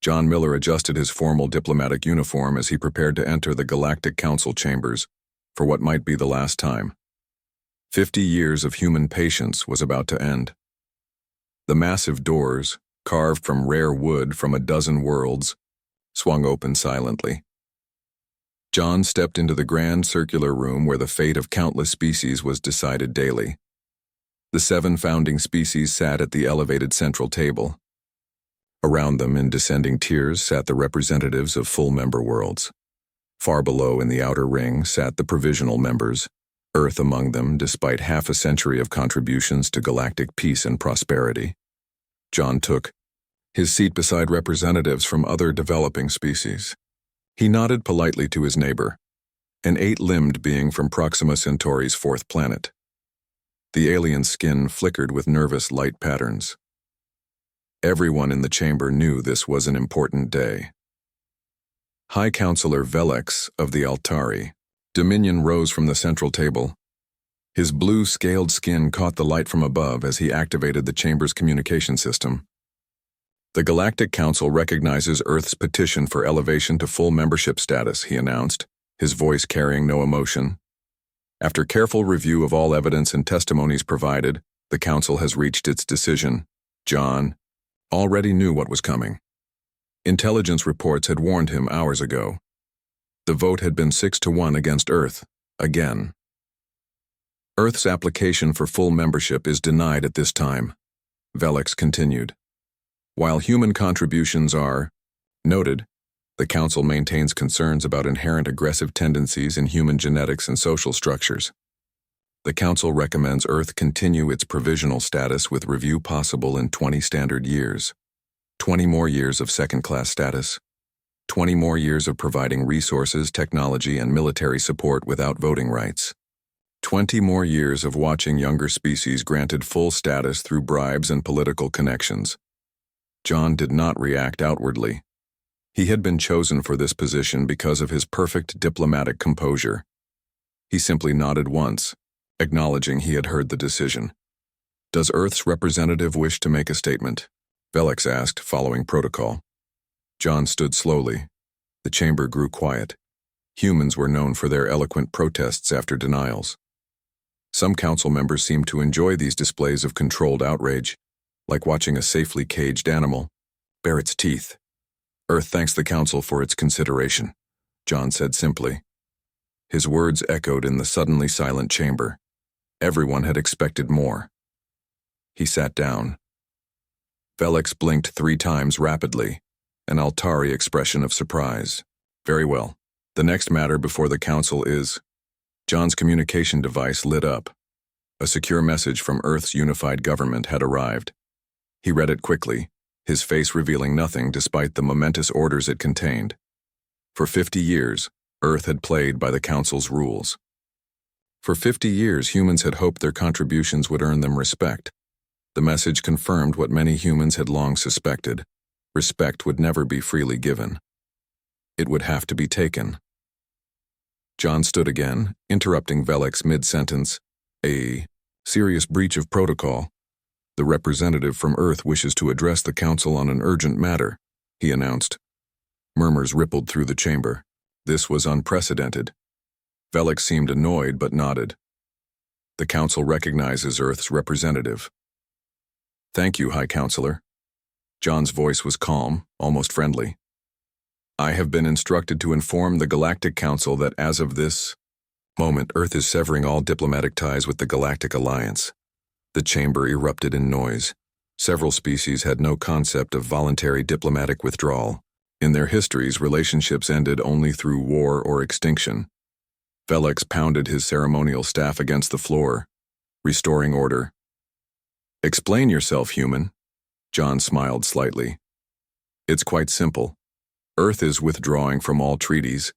John Miller adjusted his formal diplomatic uniform as he prepared to enter the Galactic Council chambers for what might be the last time. 50 years of human patience was about to end. The massive doors, carved from rare wood from a dozen worlds, swung open silently. John stepped into the grand circular room where the fate of countless species was decided daily. The 7 founding species sat at the elevated central table. Around them, in descending tiers, sat the representatives of full member worlds. Far below in the outer ring sat the provisional members, Earth among them despite half a century of contributions to galactic peace and prosperity. John took his seat beside representatives from other developing species. He nodded politely to his neighbor, an 8-limbed being from Proxima Centauri's 4th planet. The alien's skin flickered with nervous light patterns. Everyone in the chamber knew this was an important day. High Counselor Velix of the Altari, Dominion, rose from the central table. His blue scaled skin caught the light from above as he activated the chamber's communication system. The Galactic Council recognizes Earth's petition for elevation to full membership status, he announced, his voice carrying no emotion. After careful review of all evidence and testimonies provided, the Council has reached its decision. John already knew what was coming. Intelligence reports had warned him hours ago. The vote had been 6-1 against Earth, again. Earth's application for full membership is denied at this time, Velix continued. While human contributions are noted, the Council maintains concerns about inherent aggressive tendencies in human genetics and social structures. The Council recommends Earth continue its provisional status with review possible in 20 standard years, 20 more years of second-class status, 20 more years of providing resources, technology, and military support without voting rights, 20 more years of watching younger species granted full status through bribes and political connections. John did not react outwardly. He had been chosen for this position because of his perfect diplomatic composure. He simply nodded once, acknowledging he had heard the decision. Does Earth's representative wish to make a statement? Velix asked, following protocol. John stood slowly. The chamber grew quiet. Humans were known for their eloquent protests after denials. Some council members seemed to enjoy these displays of controlled outrage, like watching a safely caged animal bare its teeth. Earth thanks the Council for its consideration, John said simply. His words echoed in the suddenly silent chamber. Everyone had expected more. He sat down. Velix blinked 3 times rapidly, an Altari expression of surprise. Very well. The next matter before the Council is... John's communication device lit up. A secure message from Earth's unified government had arrived. He read it quickly, his face revealing nothing despite the momentous orders it contained. For 50 years, Earth had played by the Council's rules. For 50 years, humans had hoped their contributions would earn them respect. The message confirmed what many humans had long suspected. Respect would never be freely given. It would have to be taken. John stood again, interrupting Velix mid-sentence. A serious breach of protocol. The representative from Earth wishes to address the Council on an urgent matter, he announced. Murmurs rippled through the chamber. This was unprecedented. Velix seemed annoyed but nodded. The Council recognizes Earth's representative. Thank you, High Counselor. John's voice was calm, almost friendly. I have been instructed to inform the Galactic Council that as of this moment, Earth is severing all diplomatic ties with the Galactic Alliance. The chamber erupted in noise. Several species had no concept of voluntary diplomatic withdrawal. In their histories, relationships ended only through war or extinction. Velix pounded his ceremonial staff against the floor, restoring order. Explain yourself, human. John smiled slightly. It's quite simple. Earth is withdrawing from all treaties,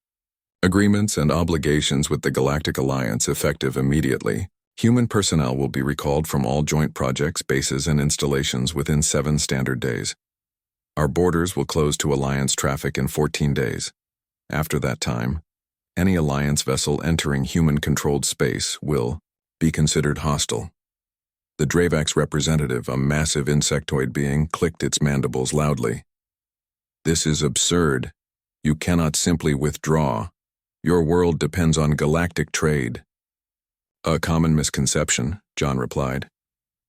agreements, and obligations with the Galactic Alliance effective immediately. Human personnel will be recalled from all joint projects, bases, and installations within 7 standard days. Our borders will close to Alliance traffic in 14 days. After that time, any Alliance vessel entering human-controlled space will be considered hostile. The Dravax representative, a massive insectoid being, clicked its mandibles loudly. This is absurd. You cannot simply withdraw. Your world depends on galactic trade. A common misconception, John replied.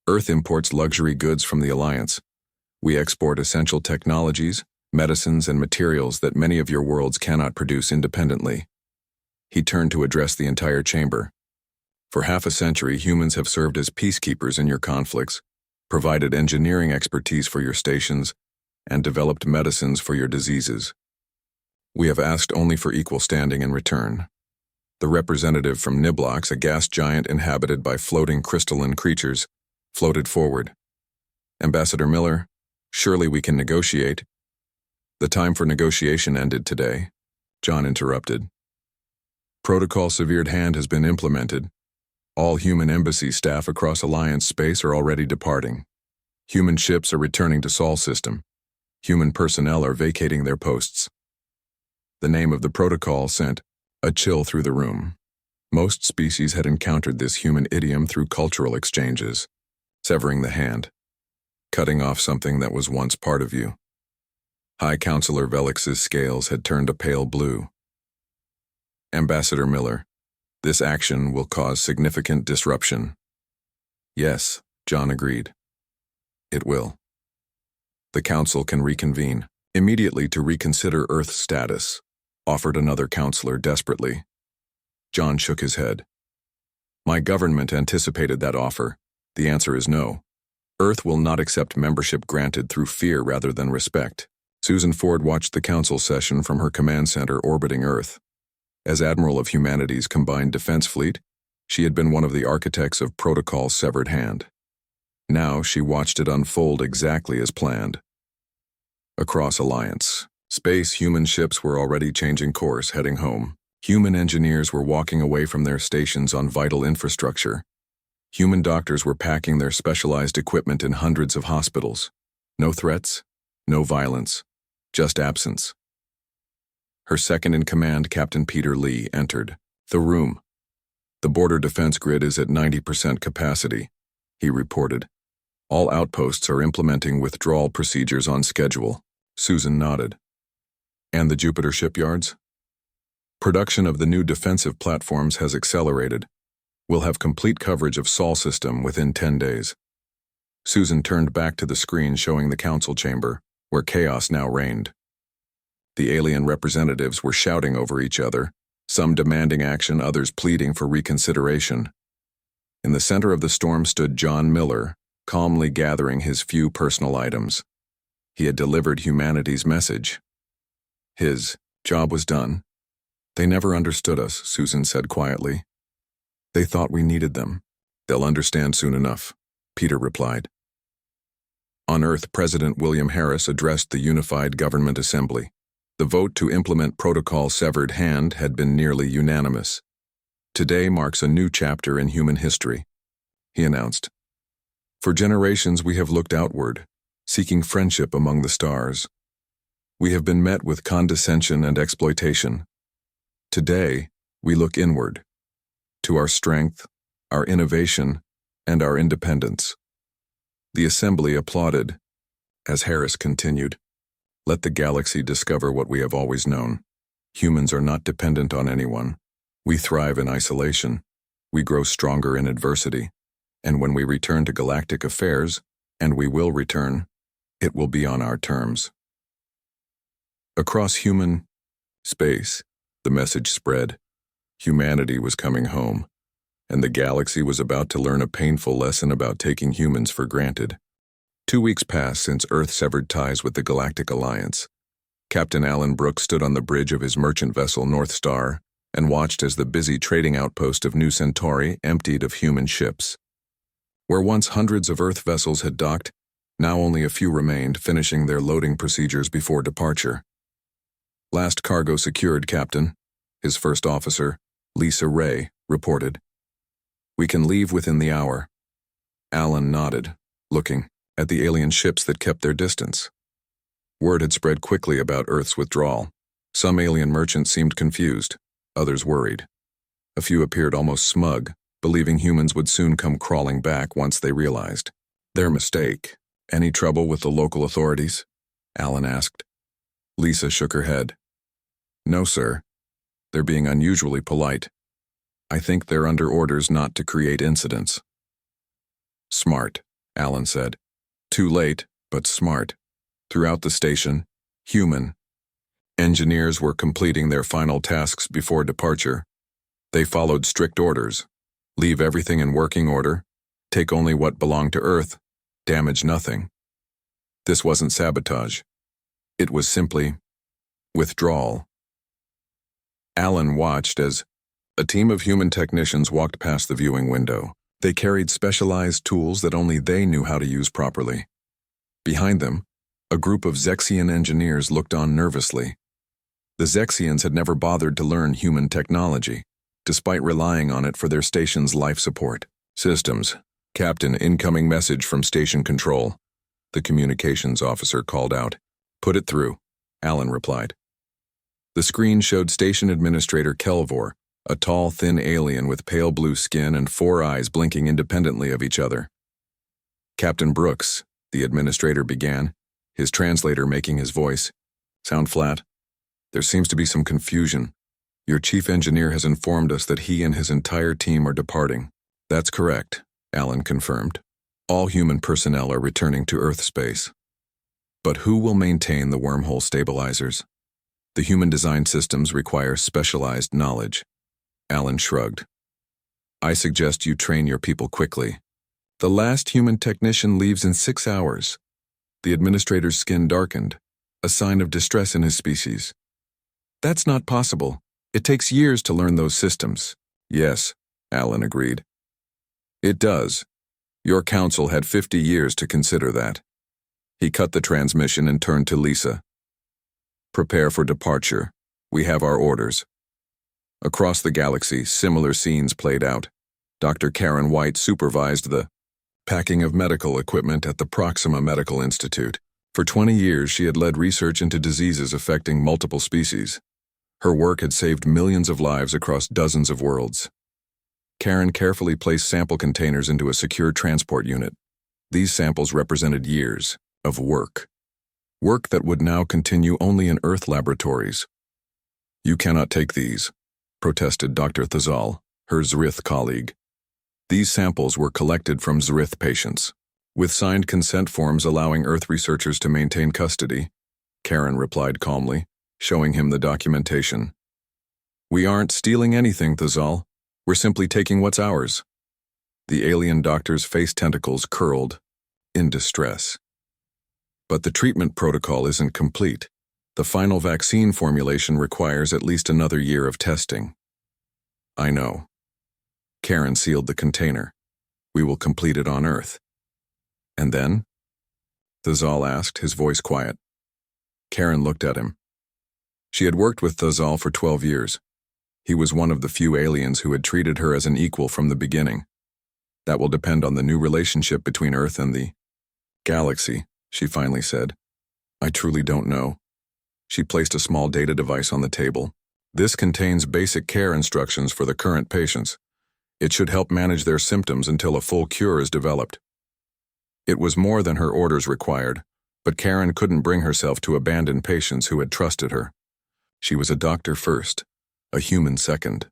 Earth imports luxury goods from the Alliance. We export essential technologies, medicines, and materials that many of your worlds cannot produce independently. He turned to address the entire chamber. For half a century, humans have served as peacekeepers in your conflicts, provided engineering expertise for your stations, and developed medicines for your diseases. We have asked only for equal standing in return. The representative from Niblox, a gas giant inhabited by floating crystalline creatures, floated forward. Ambassador Miller, surely we can negotiate. The time for negotiation ended today, John interrupted. Protocol Severed Hand has been implemented. All human embassy staff across Alliance space are already departing. Human ships are returning to Sol system. Human personnel are vacating their posts. The name of the protocol sent a chill through the room. Most species had encountered this human idiom through cultural exchanges. Severing the hand. Cutting off something that was once part of you. High Counselor Velix's scales had turned a pale blue. Ambassador Miller, this action will cause significant disruption. Yes, John agreed. It will. The Council can reconvene immediately to reconsider Earth's status, offered another counselor desperately. John shook his head. My government anticipated that offer. The answer is no. Earth will not accept membership granted through fear rather than respect. Susan Ford watched the council session from her command center orbiting Earth. As Admiral of Humanity's Combined Defense Fleet, she had been one of the architects of Protocol Severed Hand. Now she watched it unfold exactly as planned. Across Alliance, space human ships were already changing course, heading home. Human engineers were walking away from their stations on vital infrastructure. Human doctors were packing their specialized equipment in hundreds of hospitals. No threats, no violence, just absence. Her second-in-command, Captain Peter Lee, entered the room. The border defense grid is at 90% capacity, he reported. All outposts are implementing withdrawal procedures on schedule. Susan nodded. And the Jupiter shipyards? Production of the new defensive platforms has accelerated. We'll have complete coverage of Sol system within 10 days. Susan turned back to the screen showing the council chamber, where chaos now reigned. The alien representatives were shouting over each other, some demanding action, others pleading for reconsideration. In the center of the storm stood John Miller, calmly gathering his few personal items. He had delivered humanity's message. His job was done. They never understood us, Susan said quietly. They thought we needed them. They'll understand soon enough, Peter replied. On Earth, President William Harris addressed the Unified Government Assembly. The vote to implement Protocol Severed Hand had been nearly unanimous. Today marks a new chapter in human history, he announced. For generations we have looked outward, seeking friendship among the stars. We have been met with condescension and exploitation. Today, we look inward, to our strength, our innovation, and our independence. The Assembly applauded, as Harris continued. Let the galaxy discover what we have always known. Humans are not dependent on anyone. We thrive in isolation. We grow stronger in adversity. And when we return to galactic affairs, and we will return, it will be on our terms. Across human space, the message spread. Humanity was coming home, and the galaxy was about to learn a painful lesson about taking humans for granted. 2 weeks passed since Earth severed ties with the Galactic Alliance. Captain Alan Brooks stood on the bridge of his merchant vessel North Star and watched as the busy trading outpost of New Centauri emptied of human ships. Where once hundreds of Earth vessels had docked, now only a few remained, finishing their loading procedures before departure. Last cargo secured, Captain, his first officer, Lisa Ray, reported. We can leave within the hour. Alan nodded, looking at the alien ships that kept their distance. Word had spread quickly about Earth's withdrawal. Some alien merchants seemed confused, others worried. A few appeared almost smug, believing humans would soon come crawling back once they realized their mistake. Any trouble with the local authorities? Alan asked. Lisa shook her head. No, sir. They're being unusually polite. I think they're under orders not to create incidents. Smart, Alan said. Too late, but smart. Throughout the station, human engineers were completing their final tasks before departure. They followed strict orders. Leave everything in working order, take only what belonged to Earth, damage nothing. This wasn't sabotage. It was simply withdrawal. Alan watched as a team of human technicians walked past the viewing window. They carried specialized tools that only they knew how to use properly. Behind them, a group of Zexian engineers looked on nervously. The Zexians had never bothered to learn human technology, despite relying on it for their station's life support. Systems. Captain, incoming message from station control. The communications officer called out. Put it through, Alan replied. The screen showed Station Administrator Kelvor, a tall, thin alien with pale blue skin and 4 eyes blinking independently of each other. Captain Brooks, the administrator began, his translator making his voice sound flat. There seems to be some confusion. Your chief engineer has informed us that he and his entire team are departing. That's correct, Alan confirmed. All human personnel are returning to Earth space. But who will maintain the wormhole stabilizers? The human design systems require specialized knowledge. Alan shrugged. I suggest you train your people quickly. The last human technician leaves in 6 hours. The administrator's skin darkened, a sign of distress in his species. That's not possible. It takes years to learn those systems. Yes, Alan agreed. It does. Your council had 50 years to consider that. He cut the transmission and turned to Lisa. Prepare for departure. We have our orders. Across the galaxy, similar scenes played out. Dr. Karen White supervised the packing of medical equipment at the Proxima Medical Institute. For 20 years, she had led research into diseases affecting multiple species. Her work had saved millions of lives across dozens of worlds. Karen carefully placed sample containers into a secure transport unit. These samples represented years of work. Work that would now continue only in Earth laboratories. You cannot take these, protested Dr. Thazal, her Zrith colleague. These samples were collected from Zrith patients, with signed consent forms allowing Earth researchers to maintain custody, Karen replied calmly, showing him the documentation. We aren't stealing anything, Thazal. We're simply taking what's ours. The alien doctor's face tentacles curled, in distress. But the treatment protocol isn't complete. The final vaccine formulation requires at least another year of testing. I know. Karen sealed the container. We will complete it on Earth. And then? Thazal asked, his voice quiet. Karen looked at him. She had worked with Thazal for 12 years. He was one of the few aliens who had treated her as an equal from the beginning. That will depend on the new relationship between Earth and the galaxy, she finally said. I truly don't know. She placed a small data device on the table. This contains basic care instructions for the current patients. It should help manage their symptoms until a full cure is developed. It was more than her orders required, but Karen couldn't bring herself to abandon patients who had trusted her. She was a doctor first, a human second.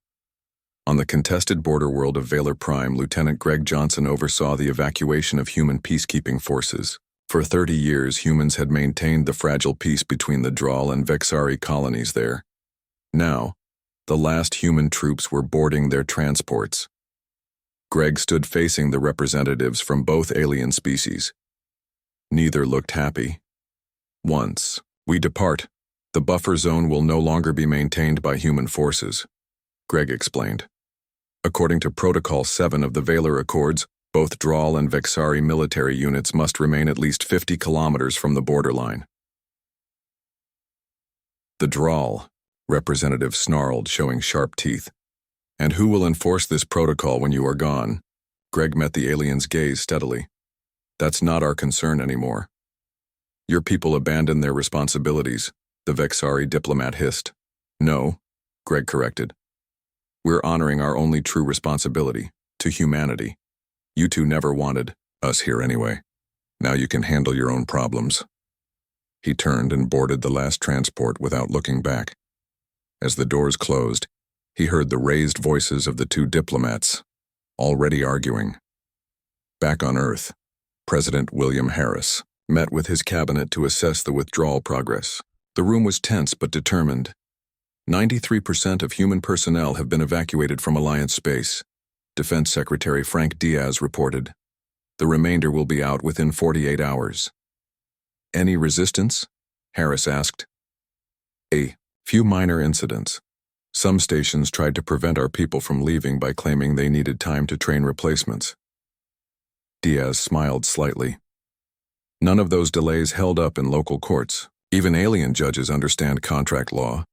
On the contested border world of Valor Prime, Lieutenant Greg Johnson oversaw the evacuation of human peacekeeping forces. For 30 years, humans had maintained the fragile peace between the Draal and Vexari colonies there. Now, the last human troops were boarding their transports. Greg stood facing the representatives from both alien species. Neither looked happy. Once we depart, the buffer zone will no longer be maintained by human forces, Greg explained. According to Protocol 7 of the Valor Accords, both Draal and Vexari military units must remain at least 50 kilometers from the borderline. The Draal, Representative snarled, showing sharp teeth. And who will enforce this protocol when you are gone? Greg met the alien's gaze steadily. That's not our concern anymore. Your people abandoned their responsibilities, the Vexari diplomat hissed. No, Greg corrected. We're honoring our only true responsibility, to humanity. You two never wanted us here anyway. Now you can handle your own problems. He turned and boarded the last transport without looking back. As the doors closed, he heard the raised voices of the two diplomats, already arguing. Back on Earth, President William Harris met with his cabinet to assess the withdrawal progress. The room was tense but determined. 93% of human personnel have been evacuated from Alliance space, Defense Secretary Frank Diaz reported. The remainder will be out within 48 hours. Any resistance? Harris asked. A few minor incidents. Some stations tried to prevent our people from leaving by claiming they needed time to train replacements. Diaz smiled slightly. None of those delays held up in local courts. Even alien judges understand contract law.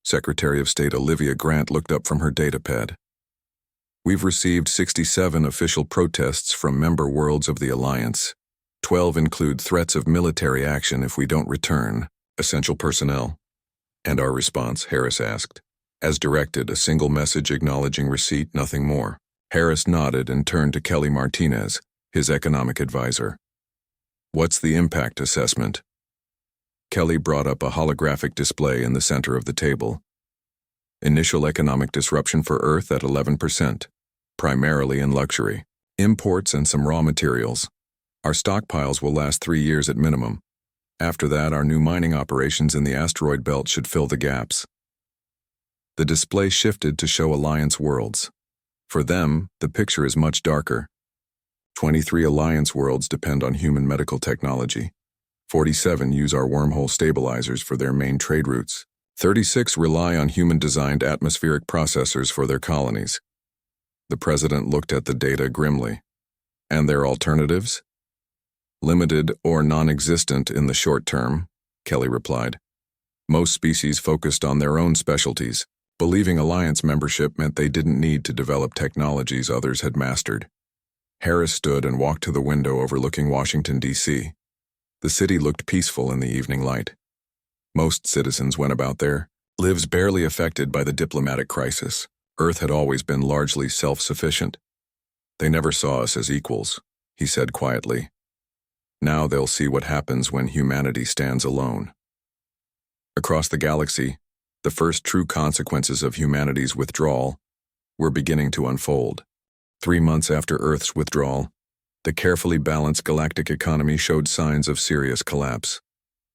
Secretary of State Olivia Grant looked up from her datapad. We've received 67 official protests from member worlds of the Alliance. 12 include threats of military action if we don't return essential personnel. And our response, Harris asked. As directed, a single message acknowledging receipt, nothing more. Harris nodded and turned to Kelly Martinez, his economic advisor. What's the impact assessment? Kelly brought up a holographic display in the center of the table. Initial economic disruption for Earth at 11%, primarily in luxury, imports and some raw materials. Our stockpiles will last 3 years at minimum. After that, our new mining operations in the asteroid belt should fill the gaps. The display shifted to show Alliance worlds. For them, the picture is much darker. 23 Alliance worlds depend on human medical technology. 47 use our wormhole stabilizers for their main trade routes. 36 rely on human-designed atmospheric processors for their colonies. The president looked at the data grimly. And their alternatives? Limited or non-existent in the short term, Kelly replied. Most species focused on their own specialties, believing Alliance membership meant they didn't need to develop technologies others had mastered. Harris stood and walked to the window overlooking Washington, D.C. The city looked peaceful in the evening light. Most citizens went about their lives barely affected by the diplomatic crisis. Earth had always been largely self-sufficient. They never saw us as equals, he said quietly. Now they'll see what happens when humanity stands alone. Across the galaxy, the first true consequences of humanity's withdrawal were beginning to unfold. 3 months after Earth's withdrawal, the carefully balanced galactic economy showed signs of serious collapse.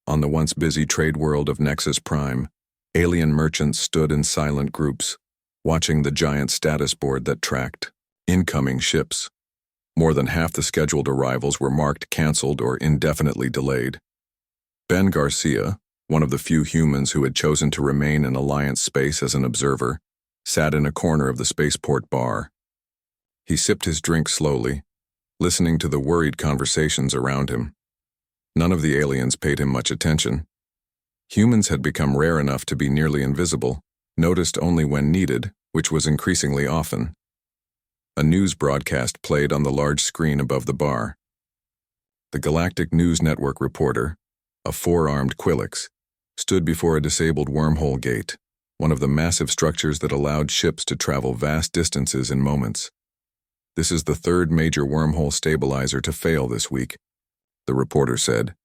On the once busy trade world of Nexus Prime, alien merchants stood in silent groups, watching the giant status board that tracked incoming ships. More than half the scheduled arrivals were marked canceled or indefinitely delayed. Ben Garcia, one of the few humans who had chosen to remain in Alliance space as an observer, sat in a corner of the spaceport bar. He sipped his drink slowly, listening to the worried conversations around him. None of the aliens paid him much attention. Humans had become rare enough to be nearly invisible, noticed only when needed, which was increasingly often. A news broadcast played on the large screen above the bar. The Galactic News Network reporter, a 4-armed Quillix, stood before a disabled wormhole gate, one of the massive structures that allowed ships to travel vast distances in moments. This is the 3rd major wormhole stabilizer to fail this week, the reporter said.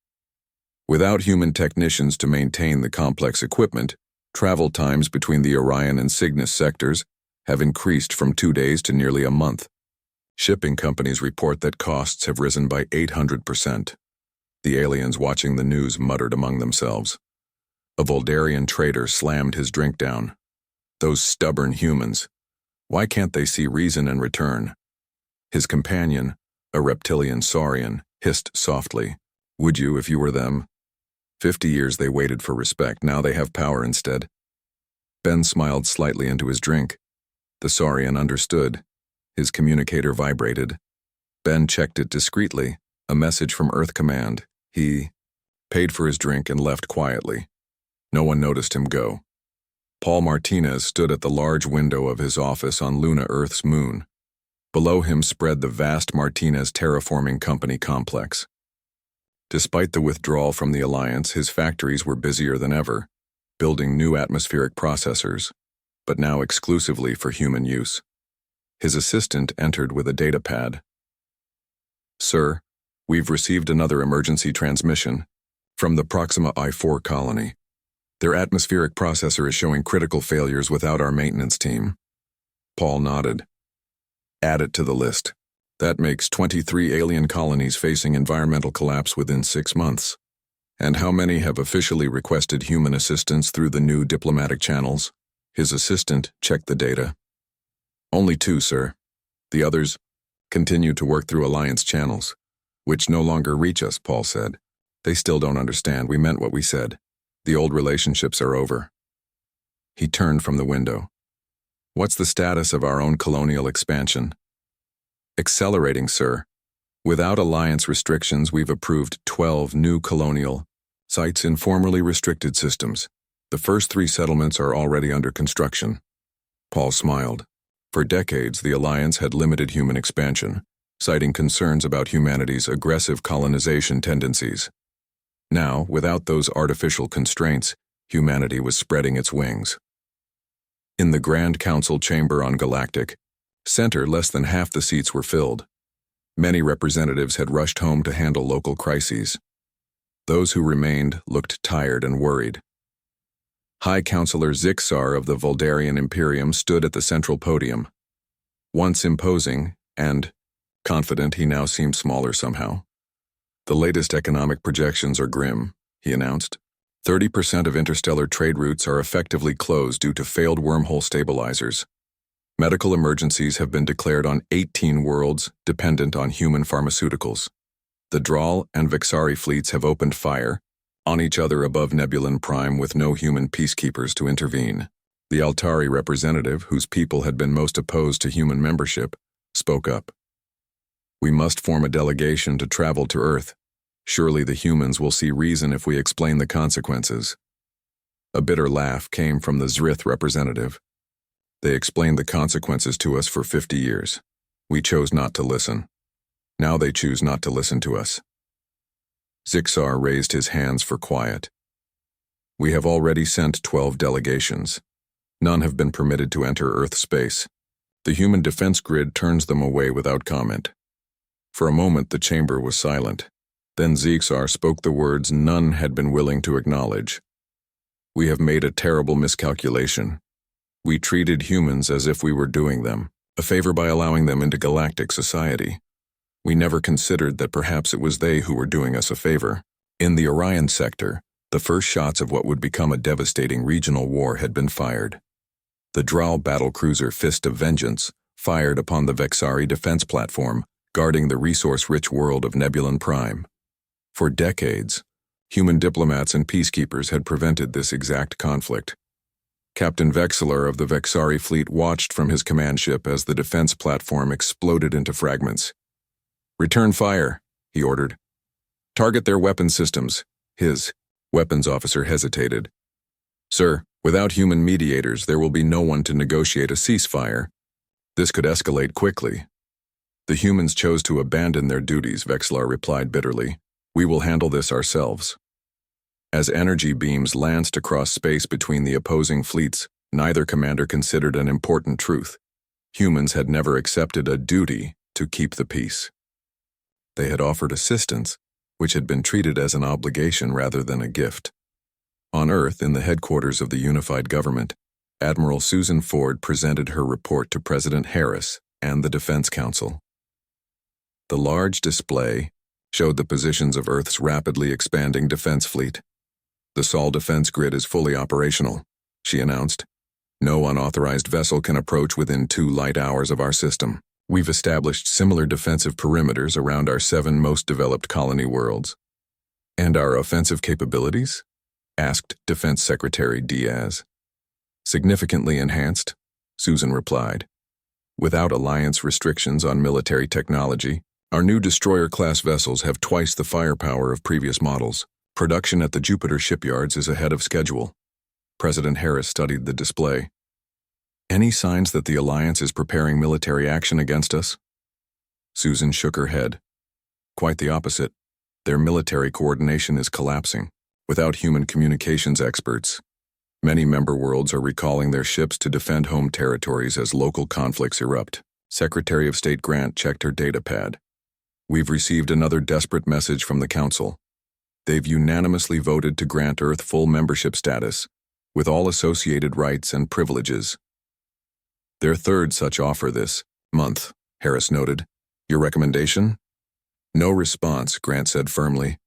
Without human technicians to maintain the complex equipment, travel times between the Orion and Cygnus sectors have increased from 2 days to nearly a month. Shipping companies report that costs have risen by 800%. The aliens watching the news muttered among themselves. A Voldarian trader slammed his drink down. Those stubborn humans. Why can't they see reason and return? His companion, a reptilian saurian, hissed softly. Would you if you were them? 50 years they waited for respect, now they have power instead. Ben smiled slightly into his drink. The saurian understood. His communicator vibrated. Ben checked it discreetly, a message from Earth Command. He paid for his drink and left quietly. No one noticed him go. Paul Martinez stood at the large window of his office on Luna Earth's moon. Below him spread the vast Martinez Terraforming Company complex. Despite the withdrawal from the Alliance, his factories were busier than ever, building new atmospheric processors, but now exclusively for human use. His assistant entered with a data pad. Sir, we've received another emergency transmission From the Proxima I-4 colony. Their atmospheric processor is showing critical failures without our maintenance team. Paul nodded. Add it to the list. That makes 23 alien colonies facing environmental collapse within 6 months. And how many have officially requested human assistance through the new diplomatic channels? His assistant checked the data. Only 2, sir. The others continue to work through alliance channels, which no longer reach us, Paul said. They still don't understand we meant what we said. The old relationships are over. He turned from the window. What's the status of our own colonial expansion? Accelerating, sir. Without alliance restrictions, we've approved 12 new colonial sites in formerly restricted systems. The first 3 settlements are already under construction. Paul smiled. For decades, the alliance had limited human expansion, citing concerns about humanity's aggressive colonization tendencies. Now, without those artificial constraints, humanity was spreading its wings. In the Grand Council chamber on Galactic Center, less than half the seats were filled. Many representatives had rushed home to handle local crises. Those who remained looked tired and worried. High Counselor Zixar of the Voldarian Imperium stood at the central podium. Once imposing and confident, he now seemed smaller somehow. The latest economic projections are grim, he announced. 30% of interstellar trade routes are effectively closed due to failed wormhole stabilizers. Medical emergencies have been declared on 18 worlds dependent on human pharmaceuticals. The Draal and Vexari fleets have opened fire on each other above Nebulan Prime with no human peacekeepers to intervene. The Altari representative, whose people had been most opposed to human membership, spoke up. We must form a delegation to travel to Earth. Surely the humans will see reason if we explain the consequences. A bitter laugh came from the Zrith representative. They explained the consequences to us for 50 years. We chose not to listen. Now they choose not to listen to us. Zixar raised his hands for quiet. We have already sent 12 delegations. None have been permitted to enter Earth space. The human defense grid turns them away without comment. For a moment the chamber was silent. Then Zixar spoke the words none had been willing to acknowledge. We have made a terrible miscalculation. We treated humans as if we were doing them a favor by allowing them into galactic society. We never considered that perhaps it was they who were doing us a favor. In the Orion sector, the first shots of what would become a devastating regional war had been fired. The Draal battlecruiser Fist of Vengeance fired upon the Vexari defense platform, guarding the resource-rich world of Nebulan Prime. For decades, human diplomats and peacekeepers had prevented this exact conflict. Captain Vexler of the Vexari fleet watched from his command ship as the defense platform exploded into fragments. Return fire, he ordered. Target their weapon systems. His weapons officer hesitated. Sir, without human mediators, there will be no one to negotiate a ceasefire. This could escalate quickly. The humans chose to abandon their duties, Vexlar replied bitterly. We will handle this ourselves. As energy beams lanced across space between the opposing fleets, neither commander considered an important truth. Humans had never accepted a duty to keep the peace. They had offered assistance, which had been treated as an obligation rather than a gift. On Earth, in the headquarters of the unified government, Admiral Susan Ford presented her report to President Harris and the Defense Council. The large display showed the positions of Earth's rapidly expanding defense fleet. The Sol defense grid is fully operational, she announced. No unauthorized vessel can approach within 2 light hours of our system. We've established similar defensive perimeters around our 7 most developed colony worlds. And our offensive capabilities? Asked Defense Secretary Diaz. Significantly enhanced, Susan replied. Without alliance restrictions on military technology, our new destroyer-class vessels have twice the firepower of previous models. Production at the Jupiter shipyards is ahead of schedule. President Harris studied the display. Any signs that the Alliance is preparing military action against us? Susan shook her head. Quite the opposite. Their military coordination is collapsing. Without human communications experts, many member worlds are recalling their ships to defend home territories as local conflicts erupt. Secretary of State Grant checked her datapad. We've received another desperate message from the Council. They've unanimously voted to grant Earth full membership status, with all associated rights and privileges. Their third such offer this month, Harris noted. Your recommendation? No response, Grant said firmly.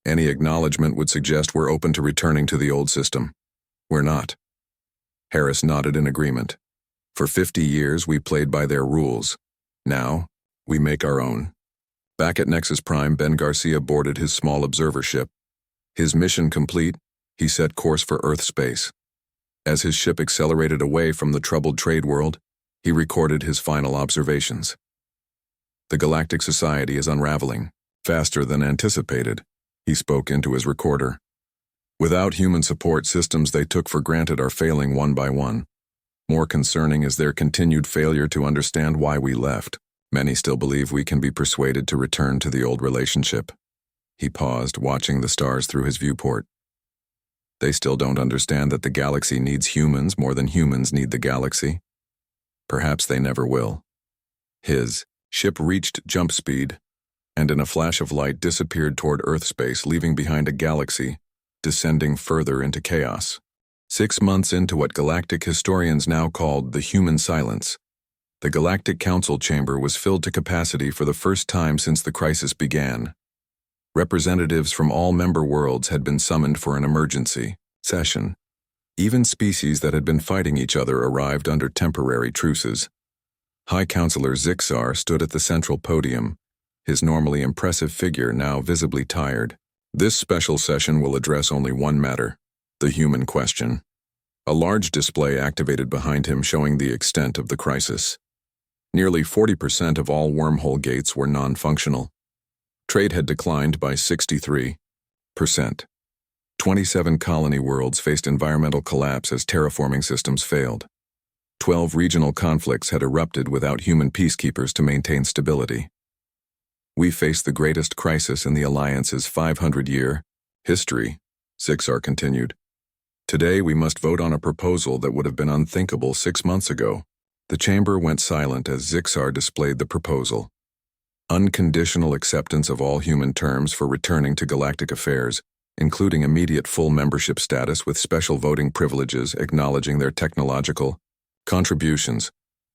Any acknowledgement would suggest we're open to returning to the old system. We're not. Harris nodded in agreement. For 50 years, we played by their rules. Now, we make our own. Back at Nexus Prime, Ben Garcia boarded his small observer ship. His mission complete, he set course for Earth space. As his ship accelerated away from the troubled trade world, he recorded his final observations. The Galactic Society is unraveling, faster than anticipated, he spoke into his recorder. Without human support, systems they took for granted are failing one by one. More concerning is their continued failure to understand why we left. Many still believe we can be persuaded to return to the old relationship. He paused, watching the stars through his viewport. They still don't understand that the galaxy needs humans more than humans need the galaxy. Perhaps they never will. His ship reached jump speed, and in a flash of light disappeared toward Earth space, leaving behind a galaxy, descending further into chaos. 6 months into what galactic historians now called the human silence, the Galactic Council chamber was filled to capacity for the first time since the crisis began. Representatives from all member worlds had been summoned for an emergency session. Even species that had been fighting each other arrived under temporary truces. High Counselor Zixar stood at the central podium, his normally impressive figure now visibly tired. This special session will address only one matter, the human question. A large display activated behind him showing the extent of the crisis. Nearly 40% of all wormhole gates were non-functional. Trade had declined by 63%. 27 colony worlds faced environmental collapse as terraforming systems failed. 12 regional conflicts had erupted without human peacekeepers to maintain stability. We face the greatest crisis in the Alliance's 500-year history, Zixar continued. Today we must vote on a proposal that would have been unthinkable 6 months ago. The chamber went silent as Zixar displayed the proposal. Unconditional acceptance of all human terms for returning to galactic affairs, including immediate full membership status with special voting privileges acknowledging their technological contributions.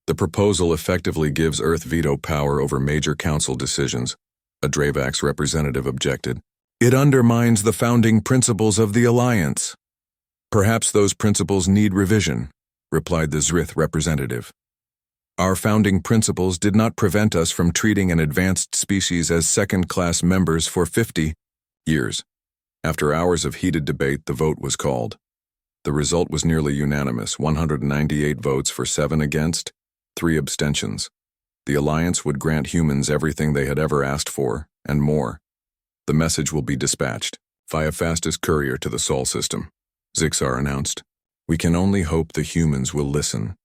The proposal effectively gives Earth veto power over major council decisions, a Dravax representative objected. It undermines the founding principles of the Alliance. Perhaps those principles need revision, replied the Zrith representative. Our founding principles did not prevent us from treating an advanced species as second-class members for 50 years. After hours of heated debate, the vote was called. The result was nearly unanimous, 198 votes for 7 against, 3 abstentions. The Alliance would grant humans everything they had ever asked for, and more. The message will be dispatched via fastest courier to the Sol system, Zixar announced. We can only hope the humans will listen.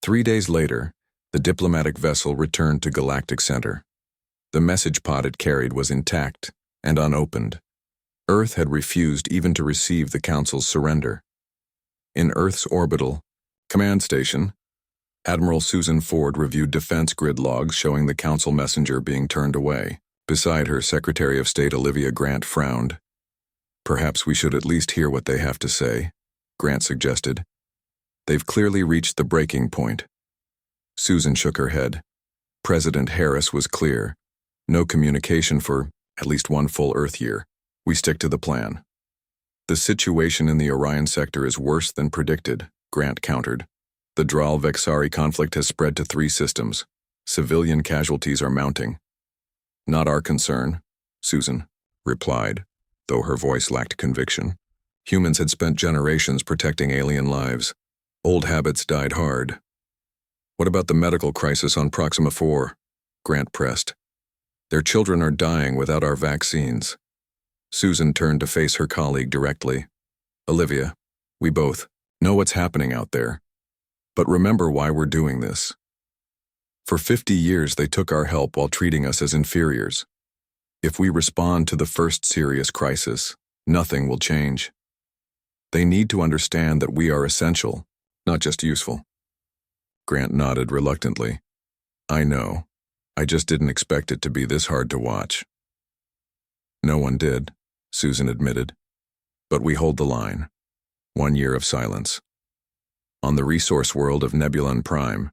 3 days later, the diplomatic vessel returned to Galactic Center. The message pod it carried was intact and unopened. Earth had refused even to receive the Council's surrender. In Earth's orbital command station, Admiral Susan Ford reviewed defense grid logs showing the Council messenger being turned away. Beside her, Secretary of State Olivia Grant frowned. Perhaps we should at least hear what they have to say, Grant suggested. They've clearly reached the breaking point. Susan shook her head. President Harris was clear. No communication for at least 1 full Earth year. We stick to the plan. The situation in the Orion sector is worse than predicted, Grant countered. The Dral-Vexari conflict has spread to 3 systems. Civilian casualties are mounting. Not our concern, Susan replied, though her voice lacked conviction. Humans had spent generations protecting alien lives. Old habits died hard. What about the medical crisis on Proxima 4? Grant pressed. Their children are dying without our vaccines. Susan turned to face her colleague directly. Olivia, we both know what's happening out there. But remember why we're doing this. For 50 years they took our help while treating us as inferiors. If we respond to the first serious crisis, nothing will change. They need to understand that we are essential, not just useful. Grant nodded reluctantly. I know. I just didn't expect it to be this hard to watch. No one did. Susan admitted. But we hold the line. 1 year of silence. On the resource world of Nebulon Prime,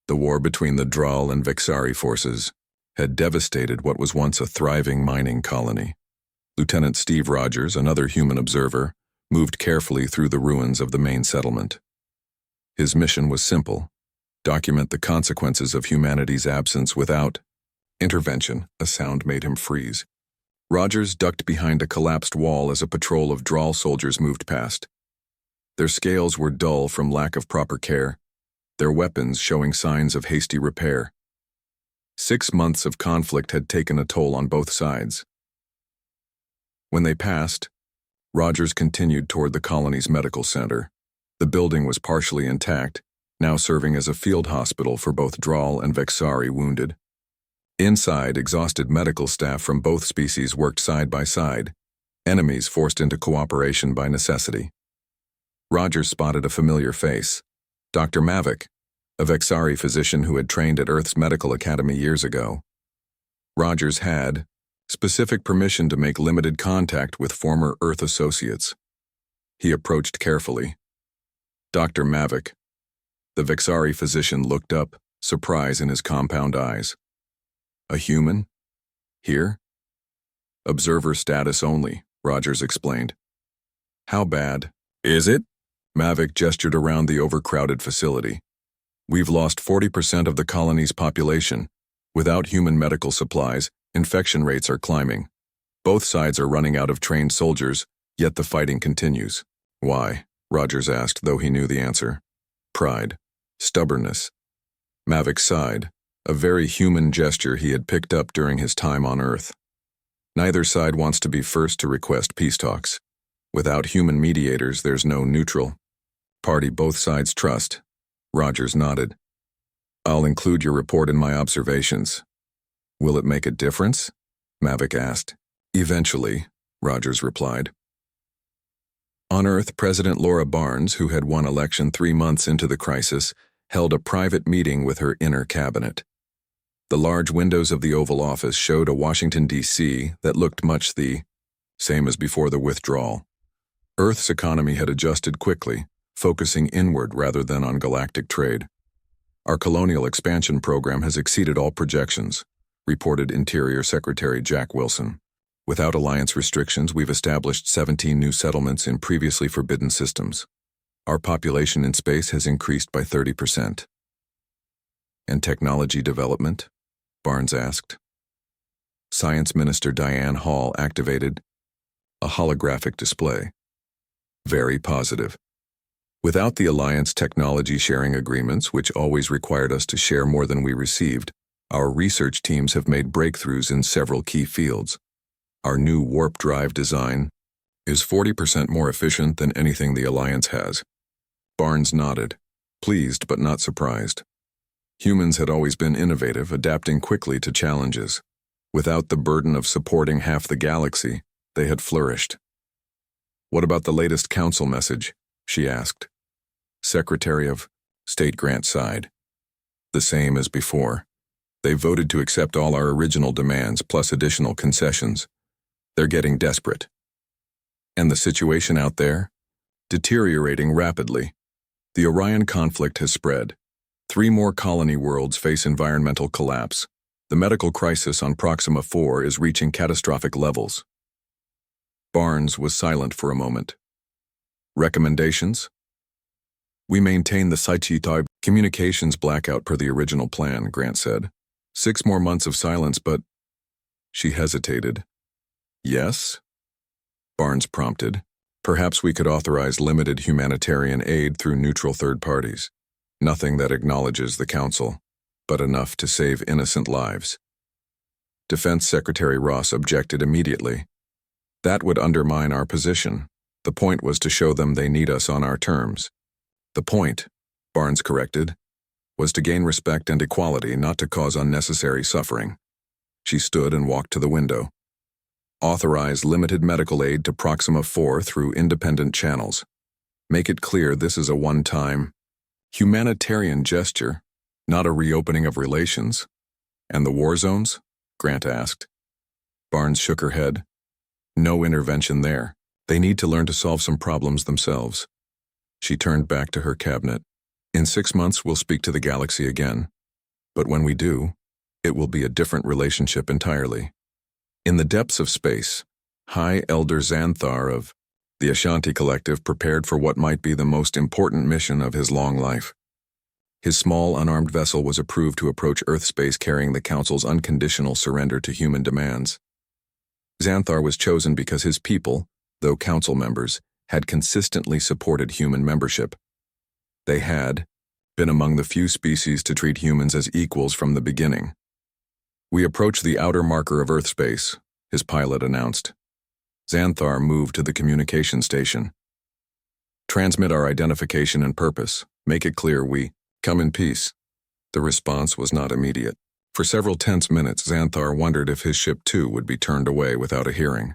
the war between the Draal and Vexari forces had devastated what was once a thriving mining colony. Lieutenant Steve Rogers, another human observer, moved carefully through the ruins of the main settlement. His mission was simple: document the consequences of humanity's absence without intervention. A sound made him freeze. Rogers ducked behind a collapsed wall as a patrol of Draal soldiers moved past. Their scales were dull from lack of proper care, their weapons showing signs of hasty repair. 6 months of conflict had taken a toll on both sides. When they passed, Rogers continued toward the colony's medical center. The building was partially intact, now serving as a field hospital for both Draal and Vexari wounded. Inside, exhausted medical staff from both species worked side by side, enemies forced into cooperation by necessity. Rogers spotted a familiar face: Dr. Mavic, a Vexari physician who had trained at Earth's medical academy years ago. Rogers had specific permission to make limited contact with former Earth associates. He approached carefully. Dr. Mavic. The Vexari physician looked up, surprise in his compound eyes. A human? Here? Observer status only, Rogers explained. How bad is it? Mavic gestured around the overcrowded facility. We've lost 40% of the colony's population. Without human medical supplies, infection rates are climbing. Both sides are running out of trained soldiers, yet the fighting continues. Why? Rogers asked, though he knew the answer. Pride. Stubbornness. Mavic sighed, a very human gesture he had picked up during his time on Earth. Neither side wants to be first to request peace talks. Without human mediators, there's no neutral party both sides trust. Rogers nodded. I'll include your report in my observations. Will it make a difference? Mavic asked. Eventually, Rogers replied. On Earth, President Laura Barnes, who had won election 3 months into the crisis, held a private meeting with her inner cabinet. The large windows of the Oval Office showed a Washington, D.C. that looked much the same as before the withdrawal. Earth's economy had adjusted quickly, focusing inward rather than on galactic trade. Our colonial expansion program has exceeded all projections, reported Interior Secretary Jack Wilson. Without alliance restrictions, we've established 17 new settlements in previously forbidden systems. Our population in space has increased by 30%. And technology development? Barnes asked. Science Minister Diane Hall activated a holographic display. Very positive. Without the Alliance technology sharing agreements, which always required us to share more than we received, our research teams have made breakthroughs in several key fields. Our new warp drive design is 40% more efficient than anything the Alliance has. Barnes nodded, pleased but not surprised. Humans had always been innovative, adapting quickly to challenges. Without the burden of supporting half the galaxy, they had flourished. What about the latest council message? She asked. Secretary of State Grant sighed. The same as before. They voted to accept all our original demands plus additional concessions. They're getting desperate. And the situation out there? Deteriorating rapidly. The Orion conflict has spread. 3 more colony worlds face environmental collapse. The medical crisis on Proxima 4 is reaching catastrophic levels. Barnes was silent for a moment. Recommendations? We maintain the Sci-Fi communications blackout per the original plan, Grant said. 6 more months of silence, but... She hesitated. Yes? Barnes prompted. Perhaps we could authorize limited humanitarian aid through neutral third parties. Nothing that acknowledges the Council, but enough to save innocent lives. Defense Secretary Ross objected immediately. That would undermine our position. The point was to show them they need us on our terms. The point, Barnes corrected, was to gain respect and equality, not to cause unnecessary suffering. She stood and walked to the window. Authorize limited medical aid to Proxima 4 through independent channels. Make it clear this is a one-time, humanitarian gesture, not a reopening of relations. And the war zones? Grant asked. Barnes shook her head. No intervention there. They need to learn to solve some problems themselves. She turned back to her cabinet. In 6 months, we'll speak to the galaxy again. But when we do, it will be a different relationship entirely. In the depths of space, High Elder Xanthar of the Ashanti Collective prepared for what might be the most important mission of his long life. His small, unarmed vessel was approved to approach Earth space carrying the Council's unconditional surrender to human demands. Xanthar was chosen because his people, though Council members, had consistently supported human membership. They had been among the few species to treat humans as equals from the beginning. We approach the outer marker of Earth space, his pilot announced. Xanthar moved to the communication station. Transmit our identification and purpose. Make it clear we come in peace. The response was not immediate. For several tense minutes, Xanthar wondered if his ship too would be turned away without a hearing.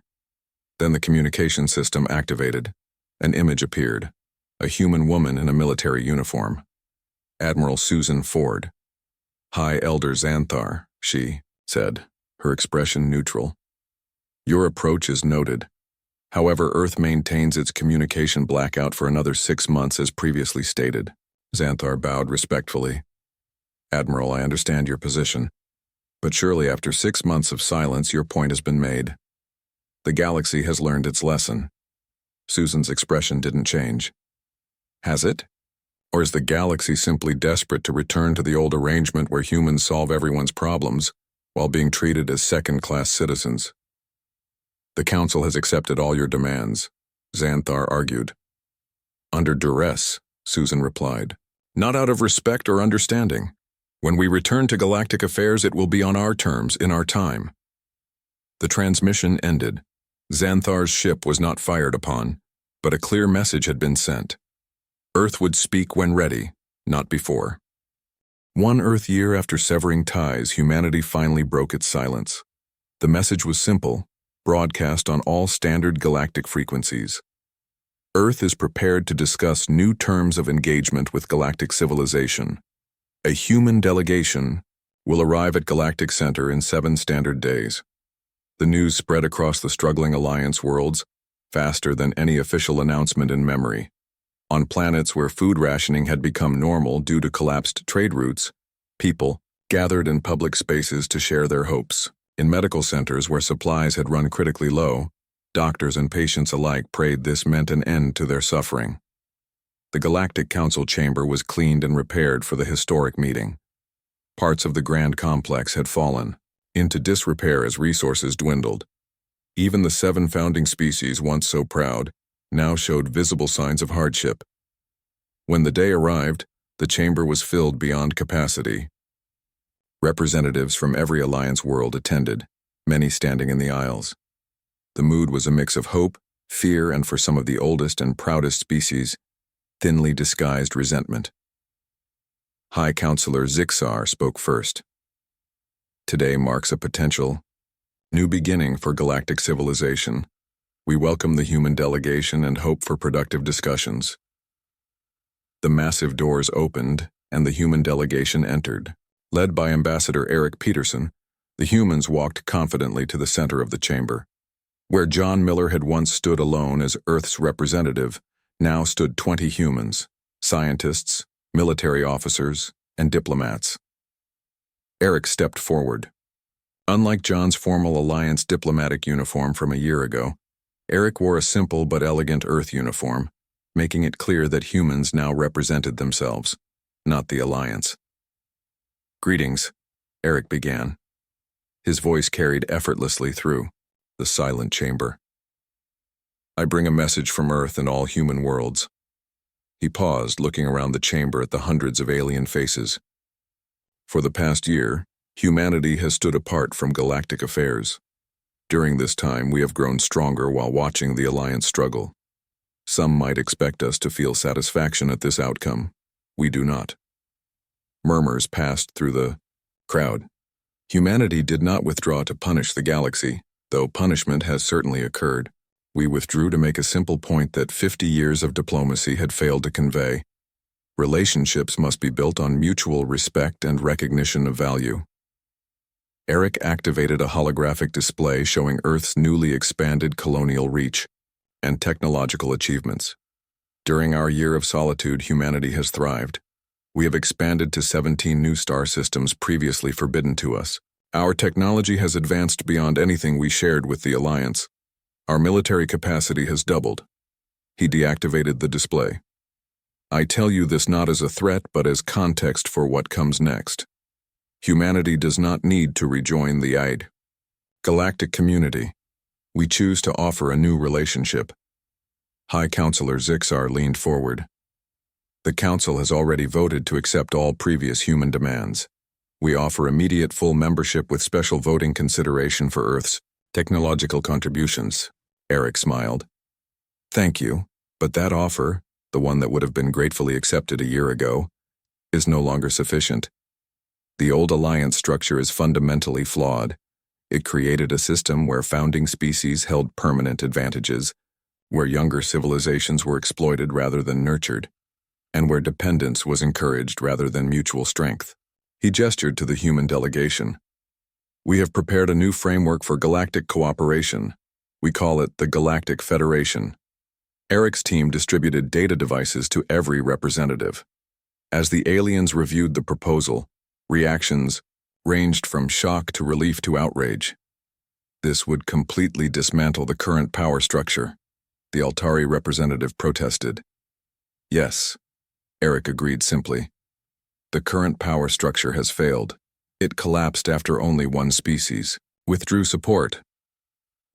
Then the communication system activated. An image appeared. A human woman in a military uniform. Admiral Susan Ford. High Elder Xanthar, she said, her expression neutral. Your approach is noted. However, Earth maintains its communication blackout for another 6 months as previously stated. Xanthar bowed respectfully. Admiral, I understand your position. But surely after 6 months of silence, your point has been made. The galaxy has learned its lesson. Susan's expression didn't change. Has it? Or is the galaxy simply desperate to return to the old arrangement where humans solve everyone's problems while being treated as second-class citizens? The Council has accepted all your demands, Xanthar argued. Under duress, Susan replied. Not out of respect or understanding. When we return to galactic affairs, it will be on our terms, in our time. The transmission ended. Xanthar's ship was not fired upon, but a clear message had been sent. Earth would speak when ready, not before. 1 Earth year after severing ties, humanity finally broke its silence. The message was simple, broadcast on all standard galactic frequencies. Earth is prepared to discuss new terms of engagement with galactic civilization. A human delegation will arrive at Galactic Center in 7 standard days. The news spread across the struggling Alliance worlds, faster than any official announcement in memory. On planets where food rationing had become normal due to collapsed trade routes, people gathered in public spaces to share their hopes. In medical centers where supplies had run critically low, doctors and patients alike prayed this meant an end to their suffering. The Galactic Council chamber was cleaned and repaired for the historic meeting. Parts of the grand complex had fallen into disrepair as resources dwindled. Even the 7 founding species, once so proud, now showed visible signs of hardship. When the day arrived, the chamber was filled beyond capacity. Representatives from every Alliance world attended, many standing in the aisles. The mood was a mix of hope, fear, and for some of the oldest and proudest species, thinly disguised resentment. High Counselor Zixar spoke first. Today marks a potential new beginning for galactic civilization. We welcome the human delegation and hope for productive discussions. The massive doors opened, and the human delegation entered. Led by Ambassador Eric Peterson, the humans walked confidently to the center of the chamber. Where John Miller had once stood alone as Earth's representative, now stood 20 humans, scientists, military officers, and diplomats. Eric stepped forward. Unlike John's formal Alliance diplomatic uniform from a year ago, Eric wore a simple but elegant Earth uniform, making it clear that humans now represented themselves, not the Alliance. Greetings, Eric began. His voice carried effortlessly through the silent chamber. I bring a message from Earth and all human worlds. He paused, looking around the chamber at the hundreds of alien faces. For the past year, humanity has stood apart from galactic affairs. During this time, we have grown stronger while watching the Alliance struggle. Some might expect us to feel satisfaction at this outcome. We do not. Murmurs passed through the crowd. Humanity did not withdraw to punish the galaxy, though punishment has certainly occurred. We withdrew to make a simple point that 50 years of diplomacy had failed to convey. Relationships must be built on mutual respect and recognition of value. Eric activated a holographic display showing Earth's newly expanded colonial reach and technological achievements. During our year of solitude, humanity has thrived. We have expanded to 17 new star systems previously forbidden to us. Our technology has advanced beyond anything we shared with the Alliance. Our military capacity has doubled. He deactivated the display. I tell you this not as a threat, but as context for what comes next. Humanity does not need to rejoin the galactic community. We choose to offer a new relationship. High Counselor Zixar leaned forward. The Council has already voted to accept all previous human demands. We offer immediate full membership with special voting consideration for Earth's technological contributions. Eric smiled. Thank you, but that offer, the one that would have been gratefully accepted a year ago, is no longer sufficient. The old alliance structure is fundamentally flawed. It created a system where founding species held permanent advantages, where younger civilizations were exploited rather than nurtured, and where dependence was encouraged rather than mutual strength. He gestured to the human delegation. We have prepared a new framework for galactic cooperation. We call it the Galactic Federation. Eric's team distributed data devices to every representative. As the aliens reviewed the proposal, reactions ranged from shock to relief to outrage. This would completely dismantle the current power structure. The Altari representative protested. Yes, Eric agreed simply. The current power structure has failed. It collapsed after only one species withdrew support.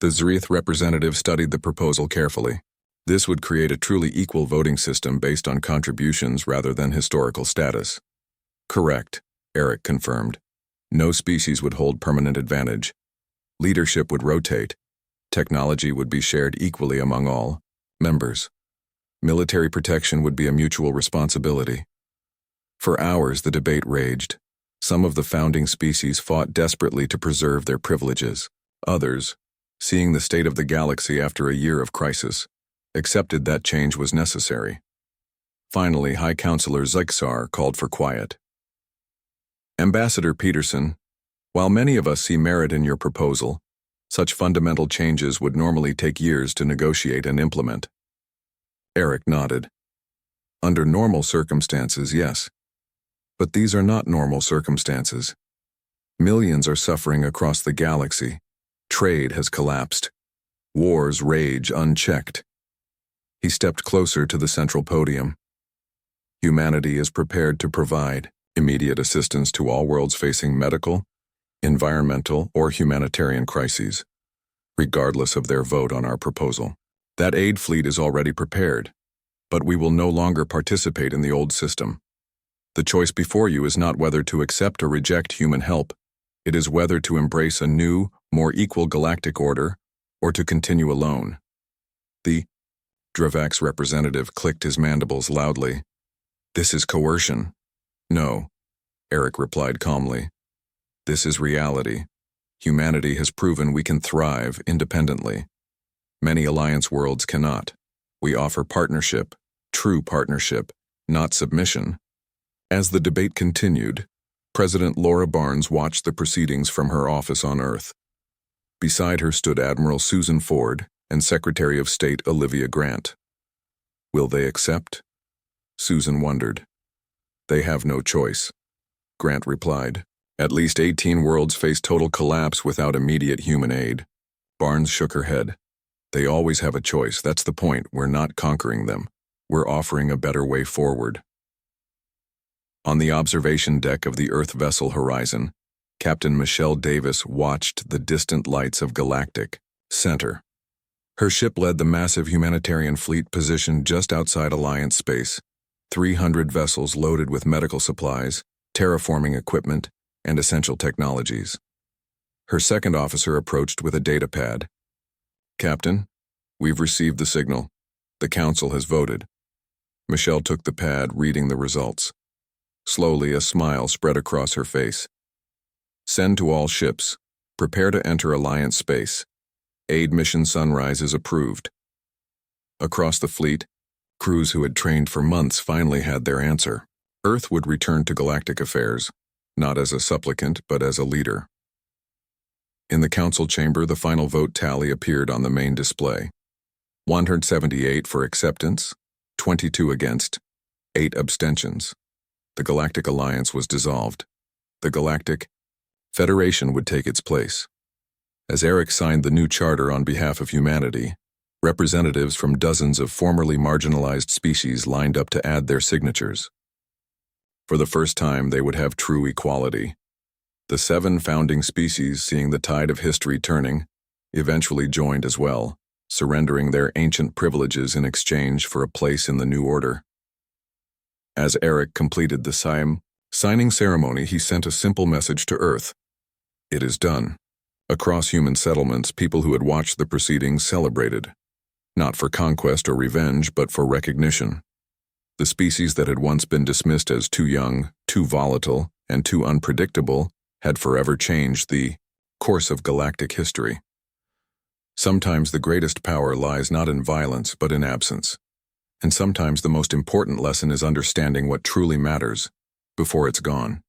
The Zrith representative studied the proposal carefully. This would create a truly equal voting system based on contributions rather than historical status. Correct, Eric confirmed. No species would hold permanent advantage. Leadership would rotate. Technology would be shared equally among all members. Military protection would be a mutual responsibility. For hours, the debate raged. Some of the founding species fought desperately to preserve their privileges. Others, seeing the state of the galaxy after a year of crisis, accepted that change was necessary. Finally, High Counselor Zixar called for quiet. Ambassador Peterson, while many of us see merit in your proposal, such fundamental changes would normally take years to negotiate and implement. Eric nodded. Under normal circumstances, yes. But these are not normal circumstances. Millions are suffering across the galaxy. Trade has collapsed. Wars rage unchecked. He stepped closer to the central podium. Humanity is prepared to provide immediate assistance to all worlds facing medical, environmental, or humanitarian crises, regardless of their vote on our proposal. That aid fleet is already prepared, but we will no longer participate in the old system. The choice before you is not whether to accept or reject human help. It is whether to embrace a new, more equal galactic order, or to continue alone. The Dravak's representative clicked his mandibles loudly. This is coercion. No, Eric replied calmly. This is reality. Humanity has proven we can thrive independently. Many alliance worlds cannot. We offer partnership, true partnership, not submission. As the debate continued, President Laura Barnes watched the proceedings from her office on Earth. Beside her stood Admiral Susan Ford and Secretary of State Olivia Grant. Will they accept? Susan wondered. They have no choice, Grant replied. At least 18 worlds face total collapse without immediate human aid. Barnes shook her head. They always have a choice. That's the point. We're not conquering them. We're offering a better way forward. On the observation deck of the Earth vessel Horizon, Captain Michelle Davis watched the distant lights of Galactic Center. Her ship led the massive humanitarian fleet positioned just outside Alliance space. 300 vessels loaded with medical supplies, terraforming equipment, and essential technologies. Her second officer approached with a data pad. Captain, we've received the signal. The Council has voted. Michelle took the pad, reading the results. Slowly, a smile spread across her face. Send to all ships. Prepare to enter Alliance space. Aid mission Sunrise is approved. Across the fleet, crews who had trained for months finally had their answer. Earth would return to galactic affairs, not as a supplicant but as a leader. In the council chamber, the final vote tally appeared on the main display. 178 for acceptance, 22 against, 8 abstentions. The Galactic Alliance was dissolved. The Galactic Federation would take its place. As Eric signed the new charter on behalf of humanity, representatives from dozens of formerly marginalized species lined up to add their signatures. For the first time, they would have true equality. The 7 founding species, seeing the tide of history turning, eventually joined as well, surrendering their ancient privileges in exchange for a place in the new order. As Eric completed the signing ceremony, he sent a simple message to Earth. It is done. Across human settlements, people who had watched the proceedings celebrated, not for conquest or revenge, but for recognition. The species that had once been dismissed as too young, too volatile, and too unpredictable had forever changed the course of galactic history. Sometimes the greatest power lies not in violence, but in absence. And sometimes the most important lesson is understanding what truly matters before it's gone.